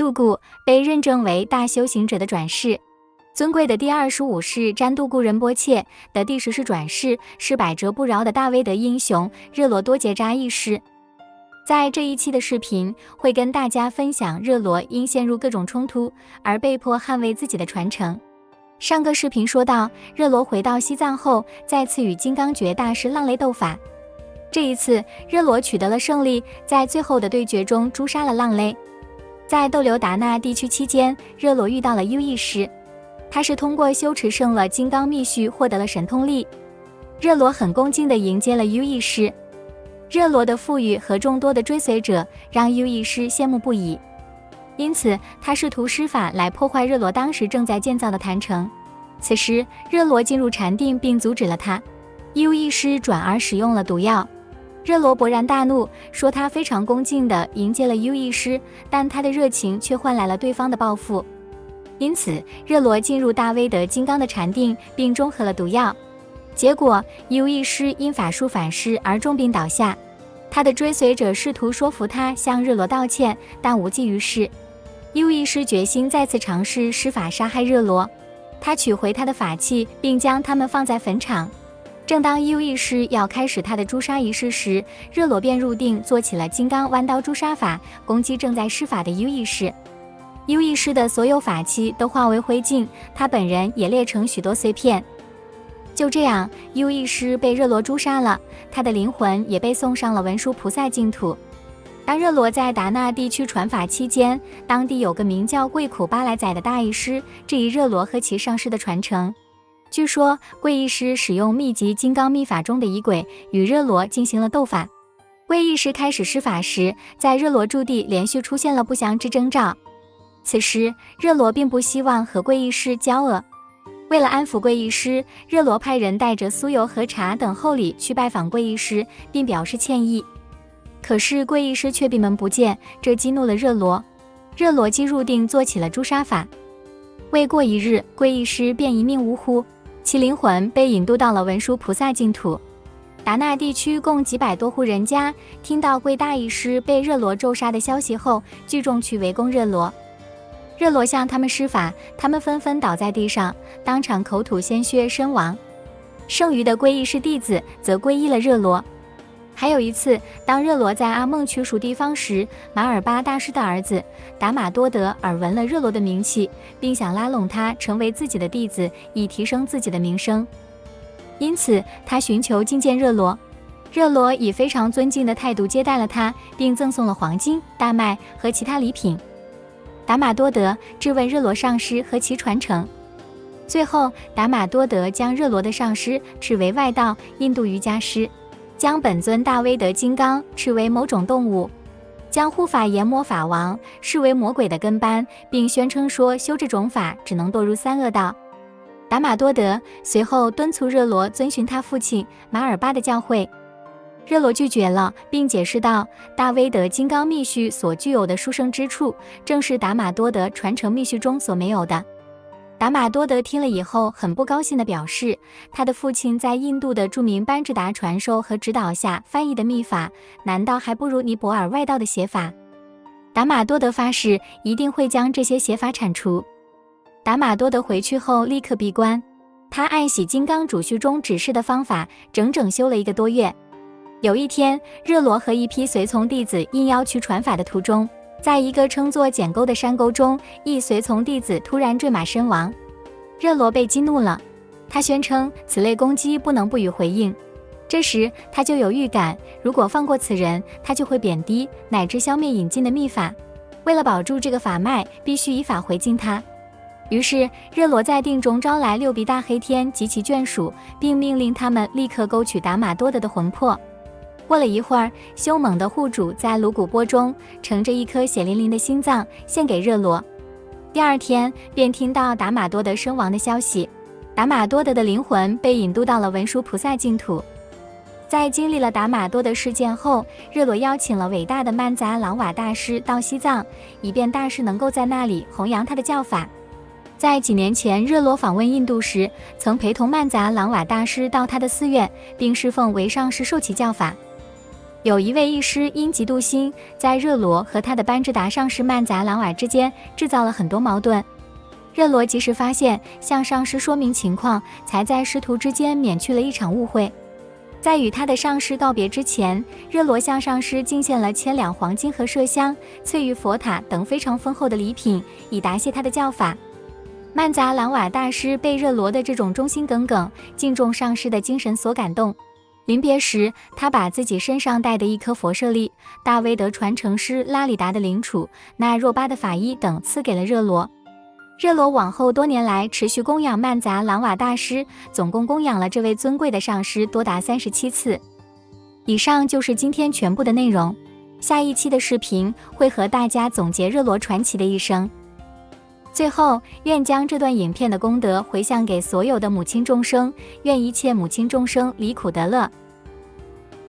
度固被认证为大修行者的转世。尊贵的第25世占度固仁波切的第10世转世是百折不挠的大威德英雄热罗多杰扎一师。在这一期的视频会跟大家分享热罗因陷入各种冲突而被迫捍卫自己的传承。上个视频说到，热罗回到西藏后再次与金刚觉大师浪雷斗法，这一次热罗取得了胜利，在最后的对决中诛杀了浪雷。在逗留达纳地区期间，热罗遇到了 U 意识，他是通过修持胜了金刚密续获得了神通力。热罗很恭敬地迎接了 U 意识，热罗的富裕和众多的追随者让 U 意识羡慕不已，因此他试图施法来破坏热罗当时正在建造的坛城。此时热罗进入禅定并阻止了他， U 意识转而使用了毒药。热罗勃然大怒，说他非常恭敬地迎接了 U 意识，但他的热情却换来了对方的报复。因此热罗进入大威德金刚的禅定并中和了毒药，结果 U 意识因法术反噬而重病倒下。他的追随者试图说服他向热罗道歉，但无济于事。 U 意识决心再次尝试施法杀害热罗，他取回他的法器并将它们放在坟场。正当 U 意识要开始他的诛杀仪式时，热罗便入定做起了金刚弯刀诛杀法，攻击正在施法的 U 意识。U 意识的所有法器都化为灰烬，他本人也裂成许多碎片。就这样 U 意识被热罗诛杀了，他的灵魂也被送上了文殊菩萨净土。当热罗在达纳地区传法期间，当地有个名叫贵苦巴来仔的大义师质疑热罗和其上师的传承。据说贵义师使用秘籍金刚秘法中的仪轨与热罗进行了斗法。贵义师开始施法时，在热罗驻地连续出现了不祥之征兆。此时热罗并不希望和贵义师交恶，为了安抚贵义师，热罗派人带着酥油和茶等厚礼去拜访贵义师，并表示歉意。可是贵义师却闭门不见，这激怒了热罗。热罗即入定做起了诛杀法。未过一日，贵义师便一命呜呼，其灵魂被引渡到了文殊菩萨净土。达纳地区共几百多户人家听到贵大义师被热罗咒杀的消息后，聚众去围攻热罗。热罗向他们施法，他们纷纷倒在地上，当场口吐鲜血身亡。剩余的皈依师弟子则皈依了热罗。还有一次，当热罗在阿孟取属地方时，马尔巴大师的儿子达玛多德耳闻了热罗的名气，并想拉拢他成为自己的弟子，以提升自己的名声。因此他寻求觐见热罗。热罗以非常尊敬的态度接待了他，并赠送了黄金、大麦和其他礼品。达玛多德质问热罗上师和其传承。最后达玛多德将热罗的上师斥为外道印度瑜伽师，将本尊大威德金刚斥为某种动物，将护法炎魔法王视为魔鬼的跟班，并宣称说修这种法只能堕入三恶道。达玛多德随后敦促热罗遵循他父亲马尔巴的教诲。热罗拒绝了，并解释道，大威德金刚密续所具有的殊胜之处，正是达玛多德传承密续中所没有的。达玛多德听了以后很不高兴地表示，他的父亲在印度的著名班智达传授和指导下翻译的密法，难道还不如尼泊尔外道的写法？达玛多德发誓一定会将这些写法铲除。达玛多德回去后立刻闭关，他按洗金刚主序中指示的方法，整整修了1个多月。有一天，热罗和一批随从弟子应邀去传法的途中，在一个称作简沟的山沟中，一随从弟子突然坠马身亡。热罗被激怒了，他宣称此类攻击不能不予回应。这时他就有预感，如果放过此人，他就会贬低乃至消灭引进的秘法。为了保住这个法脉，必须以法回敬他。于是热罗在定中招来6鼻大黑天及其眷属，并命令他们立刻勾取达玛多德的魂魄。过了一会儿，凶猛的护主在颅骨钵中盛着一颗血淋淋的心脏献给热罗。第二天便听到达玛多德身亡的消息，达玛多德的灵魂被引渡到了文殊菩萨净土。在经历了达玛多德事件后，热罗邀请了伟大的曼扎朗瓦大师到西藏，以便大师能够在那里弘扬他的教法。在几年前热罗访问印度时，曾陪同曼扎朗瓦大师到他的寺院，并侍奉为上师受其教法。有一位医师因嫉妒心，在热罗和他的班智达上师曼扎朗瓦之间制造了很多矛盾。热罗及时发现，向上师说明情况，才在师徒之间免去了一场误会。在与他的上师告别之前，热罗向上师进献了1000两黄金和麝香、翠玉佛塔等非常丰厚的礼品，以答谢他的教法。曼扎朗瓦大师被热罗的这种忠心耿耿、敬重上师的精神所感动。临别时，他把自己身上带的一颗佛舍利、大威德传承师拉里达的灵杵、那若巴的法衣等赐给了热罗。热罗往后多年来持续供养曼扎朗瓦大师，总共供养了这位尊贵的上师多达37次。以上就是今天全部的内容，下一期的视频会和大家总结热罗传奇的一生。最后，愿将这段影片的功德回向给所有的母亲众生，愿一切母亲众生离苦得乐。